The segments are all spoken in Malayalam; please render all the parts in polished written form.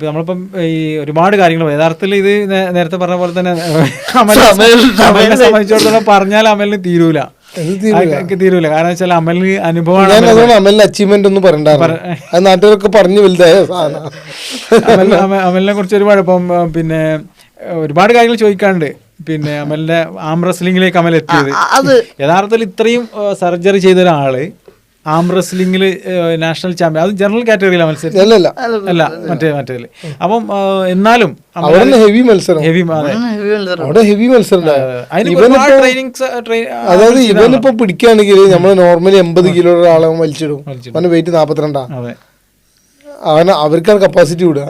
നമ്മളിപ്പം ഈ ഒരുപാട് കാര്യങ്ങൾ യഥാർത്ഥത്തിൽ ഇത് നേരത്തെ പറഞ്ഞ പോലെ തന്നെ അമലിനെ സംബന്ധിച്ചിടത്തോളം പറഞ്ഞാൽ അമലിന് തീരൂല. കാരണം വെച്ചാൽ അമലിന് അനുഭവമാണ്. അമലിന് അച്ചീവ്മെന്റ് ഒന്നും പറയണ്ടായിരുന്നു, നാട്ടുകാരൊക്കെ പറഞ്ഞു വലുതായ അമലിനെ കുറിച്ച് ഒരുപാട് ഇപ്പം പിന്നെ ഒരുപാട് കാര്യങ്ങൾ ചോദിക്കാനുണ്ട്. പിന്നെ അമലിന്റെ ആം റെസ്ലിംഗിലേക്ക് അമൽ എത്തിയത് യഥാർത്ഥത്തിൽ ഇത്രയും സർജറി ചെയ്ത ഒരാള് ആം റെസ്ലിംഗിൽ നാഷണൽ ചാമ്പ്യൻ, അത് ജനറൽ കാറ്റഗറിയിലാണ് മത്സരം അല്ല മറ്റേതിൽ. അപ്പം എന്നാലും ഹെവി മത്സരം, ഹെവി മത്സരം. അതായത് ഇവനിപ്പോ പിടിക്കുകയാണെങ്കിൽ നമ്മള് നോർമലി 80 കിലോ ഒരാളെ വലിച്ചിടും, അവന്റെ വെയിറ്റ് 42. അവർക്കാണ് കപ്പാസിറ്റി കൂടുക.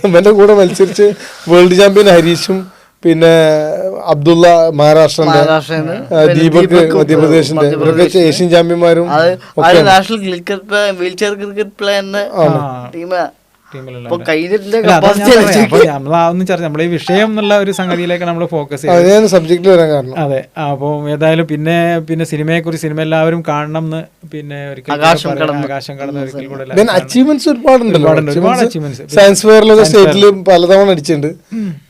ഇവന്റെ കൂടെ മത്സരിച്ച് വേൾഡ് ചാമ്പ്യൻ ഹരീഷും പിന്നെ അബ്ദുള്ള മഹാരാഷ്ട്രന്റെ, ദീപക് മധ്യപ്രദേശിന്റെ, ഇവരൊക്കെ ഏഷ്യൻ ചാമ്പ്യന്മാരും national cricket wheelchair cricket പ്ലെയറിന്റെ ടീമാ. നമ്മളെ ഈ വിഷയം എന്നുള്ള ഒരു സംഗതിയിലേക്ക് നമ്മൾ ഫോക്കസ് ചെയ്യുന്നത് സബ്ജക്ട് വരാൻ കാരണം. അതെ. അപ്പോൾ ഏതായാലും പിന്നെ സിനിമയെ കുറിച്ച് സിനിമ എല്ലാവരും കാണണം എന്ന് പിന്നെ ആകാശം കടന്ന് ഒരിക്കൽ കൂടെ അച്ചീവ്മെന്റ്സ് ഒരുപാടുണ്ടല്ലോ. ഒരുപാട് അച്ചീവ്മെന്റ്സ് സയൻസ് ഫെയറിലൊക്കെ സ്റ്റേറ്റിൽ പലതവണ അടിച്ചിട്ടുണ്ട്.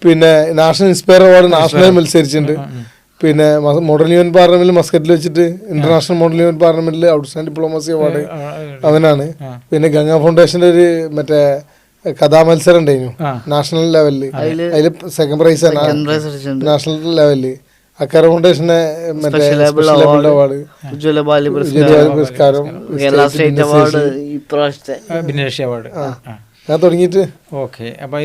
പിന്നെ നാഷണൽ ഇൻസ്പയർ അവാർഡ് നാഷണൽ മത്സരിച്ചിട്ടുണ്ട്. പിന്നെ മോഡൽ യൂണിയൻ പാർലമെന്റിൽ മസ്കറ്റിൽ വെച്ചിട്ട് ഇന്റർനാഷണൽ മോഡൽ യൂണിയൻ പാർലമെന്റിൽ ഔട്ട്സ്റ്റാൻഡിംഗ് ഡിപ്ലോമസി അവാർഡ് അവനാണ്. പിന്നെ ഗംഗാ ഫൗണ്ടേഷന്റെ ഒരു മറ്റേ കഥാമത്സരം ഉണ്ടായിരുന്നു നാഷണൽ ലെവലില്, അതില് സെക്കൻഡ് പ്രൈസ് നാഷണൽ ലെവലില്. അക്കാര ഫൗണ്ടേഷന്റെ മറ്റേ സ്പെഷ്യൽ അവാർഡ്, പുരസ്കാരം, ഭിന്നേഷ്യ അവാർഡ് ഞാൻ തുടങ്ങിയിട്ട്. ഓക്കെ. അപ്പൊ